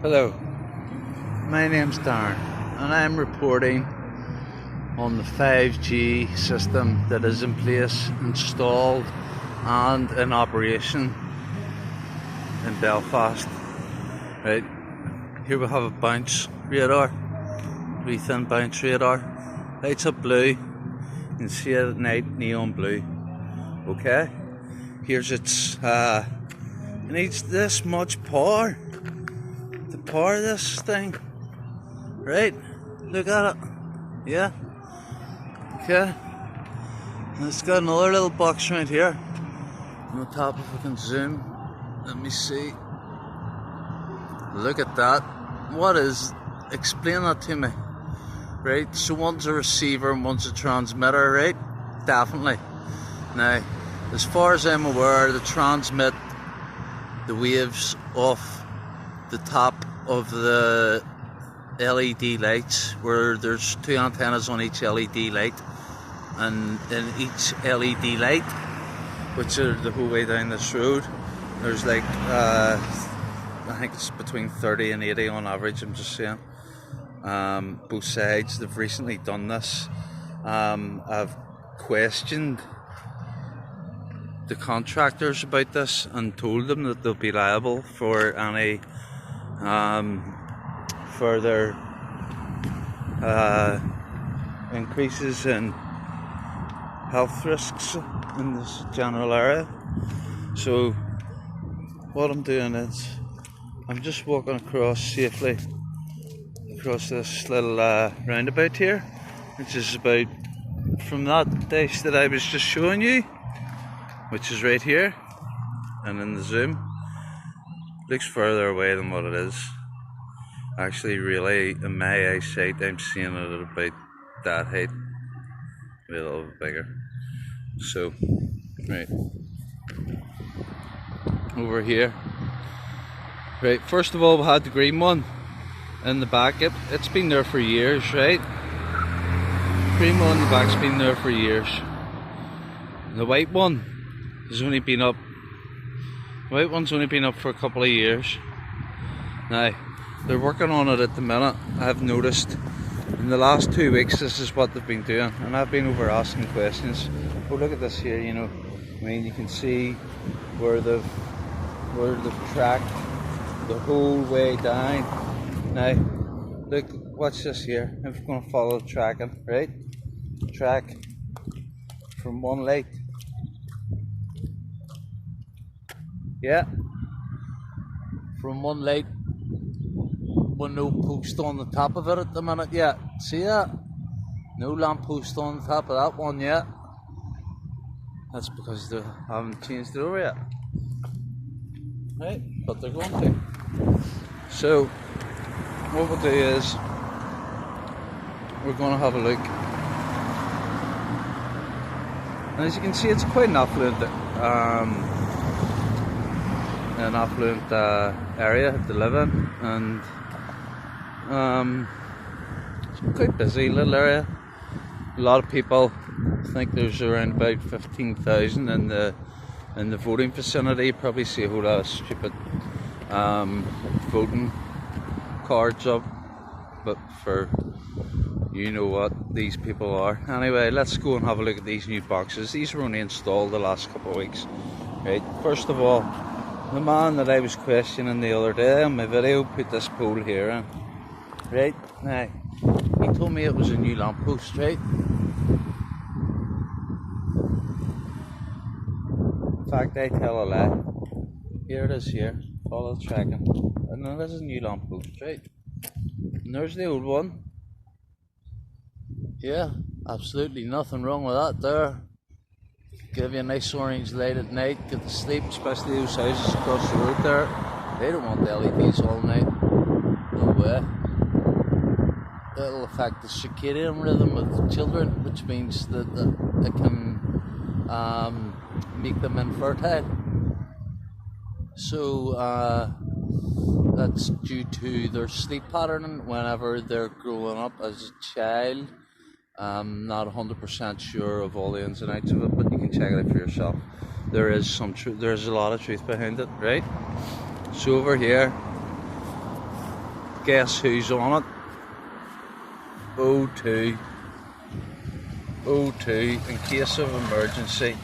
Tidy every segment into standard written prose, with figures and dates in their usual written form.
Hello, my name's Darren and I'm reporting on the 5G system that is in place, installed and in operation in Belfast. Right, here we have a bounce radar, really thin bounce radar, lights up blue, you can see it at night, neon blue. Okay, here's its, it needs this much power to power this thing, right? Look at it, yeah, okay. And it's got another little box right here on the top. If we can zoom, let me see. Look at that. What is, explain that to me, right? So one's a receiver and one's a transmitter, right? Definitely. Now, as far as I'm aware, they transmit the waves off the top of the LED lights, where there's two antennas on each LED light, and in each LED light, which are the whole way down this road, there's like I think it's between 30 and 80 on average, I'm just saying. Both sides, they've recently done this. I've questioned the contractors about this and told them that they'll be liable for any further increases in health risks in this general area. So what I'm doing is I'm just walking across safely across this little roundabout here, which is about from that dish that I was just showing you, which is right here, and in the zoom looks further away than what it is. Actually, really, in my eyesight, I'm seeing it at about that height, a little bit bigger. So, right, over here. Right, first of all, we had the green one in the back. It's been there for years, right? Green one in the back's been there for years. The white one has only been up. The white one's only been up for a couple of years. Now, they're working on it at the minute. I've noticed in the last 2 weeks this is what they've been doing, and I've been over asking questions. Oh, look at this here, you know. I mean, you can see where they've tracked the whole way down. Now, look, watch this here. I'm going to follow the tracking, right? Track from one light. Yeah, from one light with no post on the top of it at the minute yet. See that? No lamp post on the top of that one yet. That's because they haven't changed it over yet. Right, but they're going to. So, what we'll do is we're going to have a look. And as you can see, it's quite an affluent area to live in, and it's quite busy little area. A lot of people, I think there's around about 15,000 in the voting vicinity. You probably see a whole lot of stupid voting cards up, but for you know what these people are. Anyway, let's go and have a look at these new boxes. These were only installed the last couple of weeks. Right, first of all, the man that I was questioning the other day on my video put this pole here in. Right, now, he told me it was a new lamppost, right? In fact, I tell a lie. Here it is here, follow the tracking. And then this is a new lamppost, right? And there's the old one. Yeah, absolutely nothing wrong with that there. Give you a nice orange light at night, get to sleep, especially those houses across the road there. They don't want the LEDs all night. No way. It'll affect the circadian rhythm of the children, which means that it can make them infertile. So that's due to their sleep pattern whenever they're growing up as a child. I'm not 100% sure of all the ins and outs of it, but you can check it out for yourself. There is some truth. There's a lot of truth behind it, right? So over here, Guess who's on it? O2. O2, in case of emergency,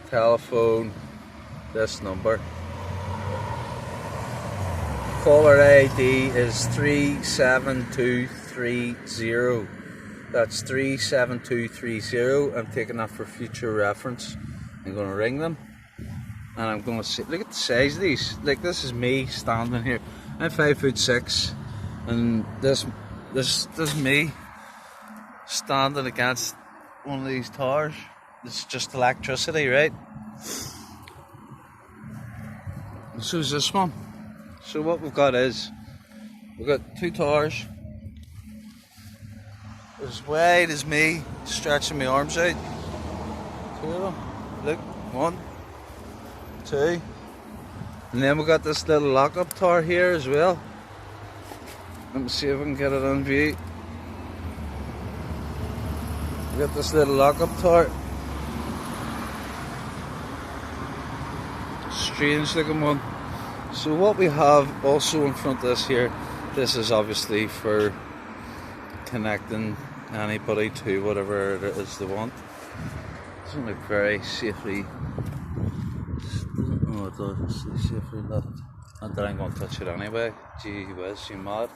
telephone this number. Caller ID is 37230. That's 37230. I'm taking that for future reference. I'm going to ring them and I'm going to see. Look at the size of these. Like, this is me standing here. I'm 5'6", and this is me standing against one of these towers. It's just electricity, right? And so is this one. So what we've got is, we've got two towers as wide as me, stretching my arms out. Two of them. Look, 1, 2. And then we've got this little lock-up tower here as well. Let me see if I can get it on view. We've got this little lock-up tower. Strange looking one. So what we have also in front of us here, this is obviously for connecting anybody to whatever it is they want. Doesn't look very safely. Oh, it does safely lit. Not that I'm going to touch it anyway. Gee whiz, you mad?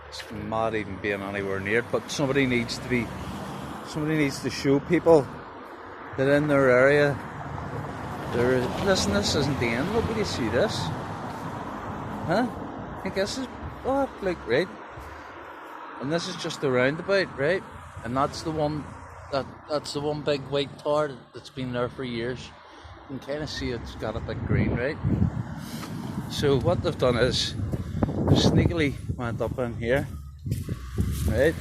It's mad even being anywhere near it. But somebody needs to show people that in their area there is. Listen, this isn't the end. Look, do you see this? Huh? I guess it's like right. And this is just the roundabout, right? And that's the one that's the one big white tower that's been there for years. You can kind of see it's got a bit green, right? So what they've done is they've sneakily went up in here, right?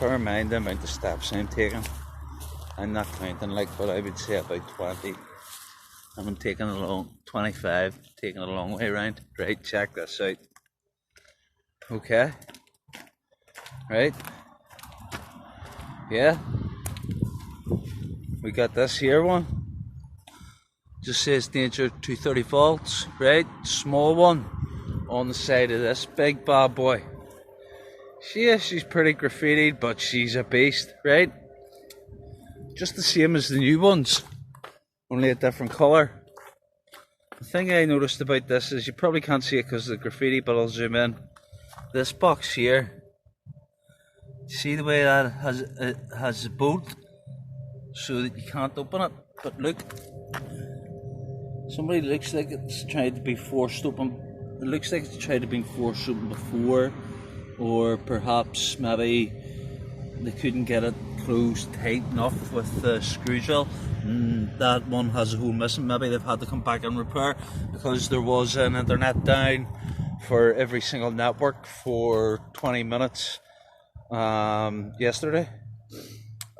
Bear in mind the amount of steps I'm taking. I'm not counting, like, but I would say about 20. And I'm taking it along 25, taking it a long way around. Right, check this out. Okay. Right. Yeah. We got this here one. Just says danger 230 volts, right? Small one on the side of this big bad boy. She's pretty graffitied, but she's a beast, right? Just the same as the new ones, only a different colour. The thing I noticed about this is you probably can't see it because of the graffiti, but I'll zoom in. This box here, see the way that it has a bolt so that you can't open it. But look, somebody looks like it's tried to be forced open. It looks like it's tried to be forced open before, or perhaps maybe they couldn't get it closed tight enough with the screw drill. That one has a hole missing. Maybe they've had to come back and repair because there was an internet down for every single network for 20 minutes yesterday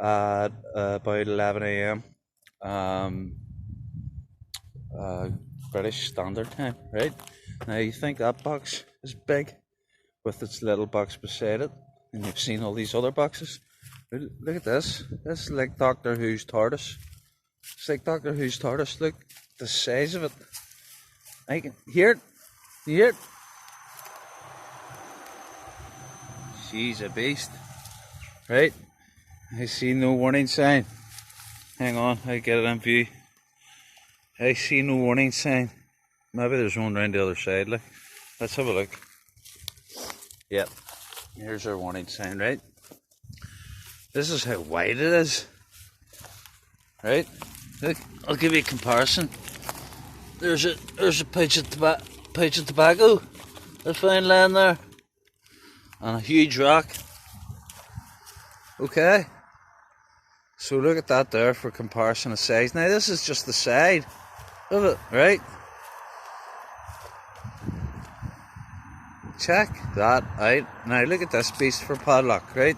at about 11 AM British Standard Time, right? Now you think that box is big with its little box beside it, and you've seen all these other boxes. Look at this. This is like Doctor Who's TARDIS. It's like Doctor Who's TARDIS. Look, the size of it. I can hear it. You hear it? She's a beast. Right? I see no warning sign. Hang on, I get it on view. I see no warning sign. Maybe there's one round the other side. Like, let's have a look. Yep. Here's our warning sign, right? This is how wide it is. Right? Look, I'll give you a comparison. There's a pouch of tobacco I found laying there, and a huge rock. Okay. So look at that there for comparison of size. Now this is just the side of it, right? Check that out. Now look at this beast for padlock, right?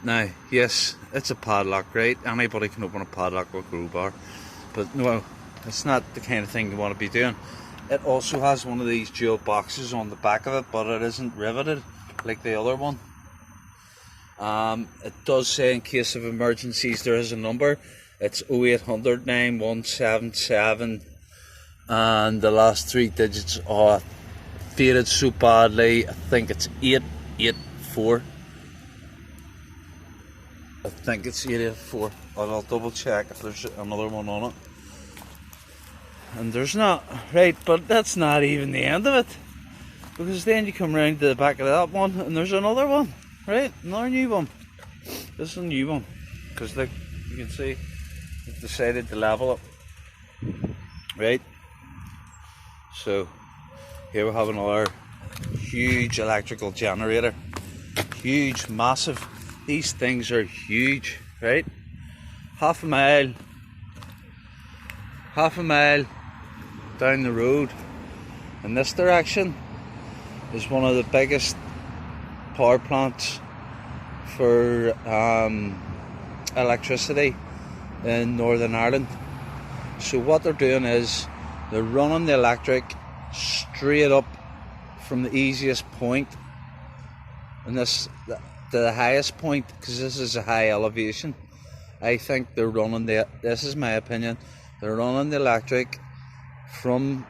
Now, yes, it's a padlock, right? Anybody can open a padlock with a crowbar. But no, it's not the kind of thing you want to be doing. It also has one of these dual boxes on the back of it, but it isn't riveted like the other one. It does say in case of emergencies there is a number. It's 0800 9177 and the last 3 digits are faded so badly. I think it's 884. I think it's 884, and I'll double check if there's another one on it. And there's not, right, but that's not even the end of it, because then you come round to the back of that one and there's another one, right, another new one. This is a new one, because like you can see, they've decided to level it, right. So here we have another huge electrical generator, huge, massive. These things are huge, right? Half a mile down the road in this direction is one of the biggest power plants for electricity in Northern Ireland. So what they're doing is they're running the electric straight up from the easiest point, and this to the highest point, because this is a high elevation. I think they're running this is my opinion, they're running the electric from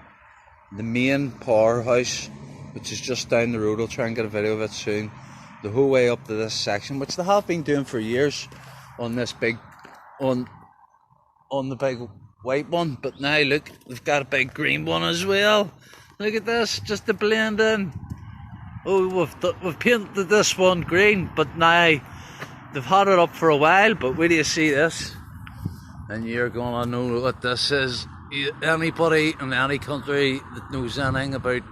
the main powerhouse, which is just down the road. I'll try and get a video of it soon, the whole way up to this section, which they have been doing for years on this big on the big white one. But now look, they've got a big green one as well. Look at this, just to blend in. Oh, we've painted this one green, but now they've had it up for a while. But wait till you see this, and you're gonna know what this is. Anybody in any country that knows anything about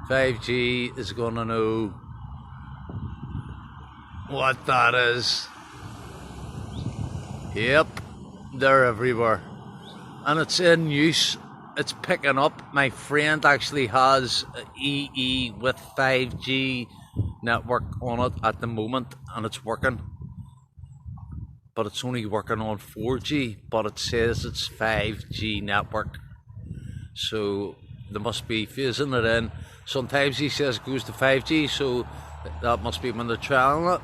5G is gonna know what that is. Yep, they're everywhere, and it's in use. It's picking up. My friend actually has an EE with 5G network on it at the moment, and it's working. But it's only working on 4G, but it says it's 5G network. So they must be phasing it in. Sometimes he says it goes to 5G, so that must be when they're trialling it.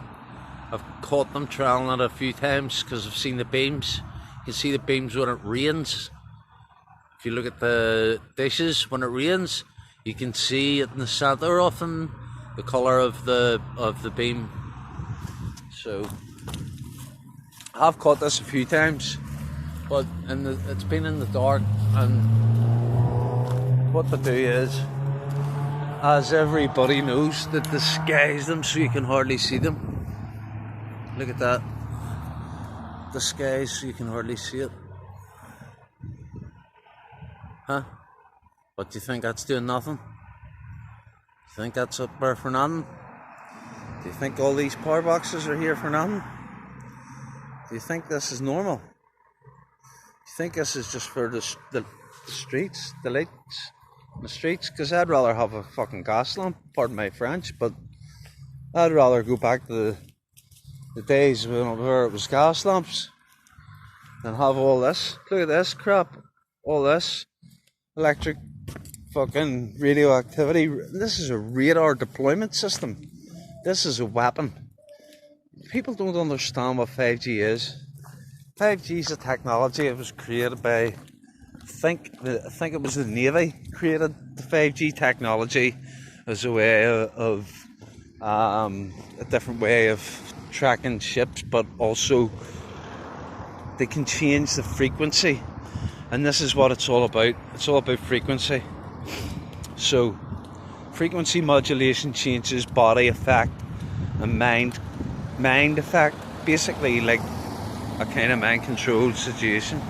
I've caught them trialling it a few times because I've seen the beams. You can see the beams when it rains. If you look at the dishes when it rains, you can see it in the centre of them, the colour of the beam. So I've caught this a few times, but it's been in the dark, and what they do is, as everybody knows, they disguise them so you can hardly see them. Look at that, disguise so you can hardly see it. Huh? What, do you think that's doing nothing? Do you think that's up there for nothing? Do you think all these power boxes are here for nothing? Do you think this is normal? Do you think this is just for the streets, the lights in the streets? Because I'd rather have a fucking gas lamp, pardon my French, but I'd rather go back to the days where it was gas lamps than have all this. Look at this crap, all this electric fucking radioactivity. This is a radar deployment system. This is a weapon. People don't understand what 5G is. 5G is a technology. It was created by, I think it was the Navy created the 5G technology as a way of a different way of tracking ships, but also they can change the frequency, and this is what it's all about. It's all about frequency. So frequency modulation changes body effect and mind effect, basically like a kind of mind control situation.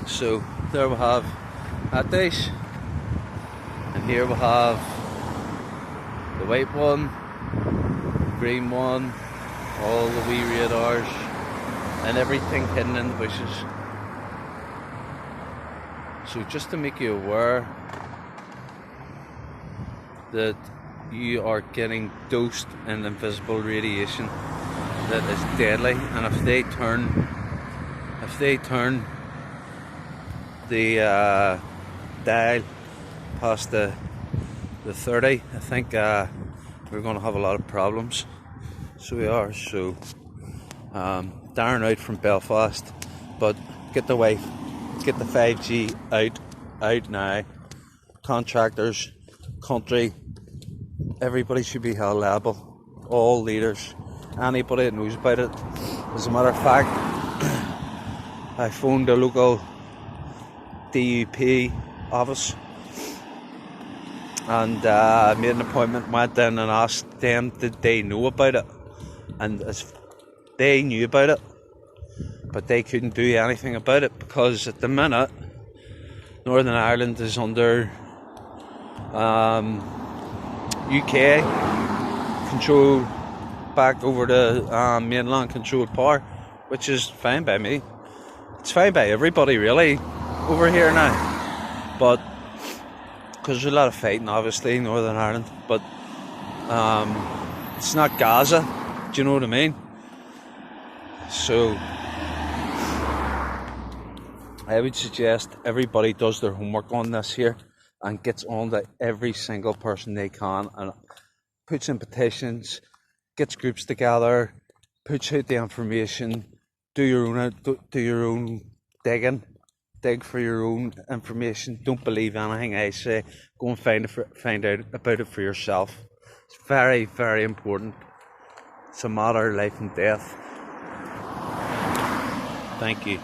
So there we have that dish, and here we have the white one, green one, all the wee radars and everything hidden in the bushes. So just to make you aware that you are getting dosed in invisible radiation that is deadly, and if they turn the dial past the 30, I think we're going to have a lot of problems. So we are. So Darren out from Belfast, but get the 5G out out now. Contractors, country, everybody should be held liable. All leaders, anybody that knows about it. As a matter of fact, I phoned the local DUP office and made an appointment, went in and asked them did they know about it, and as they knew about it, but they couldn't do anything about it because at the minute Northern Ireland is under UK control, back over to mainland controlled power, which is fine by me. It's fine by everybody really over here now, but because there's a lot of fighting obviously in Northern Ireland, but it's not Gaza, do you know what I mean? So I would suggest everybody does their homework on this here and gets on to every single person they can and puts in petitions, gets groups together, puts out the information, do your own digging, dig for your own information. Don't believe anything I say. Go and find out about it for yourself. It's very, very important. It's a matter of life and death. Thank you.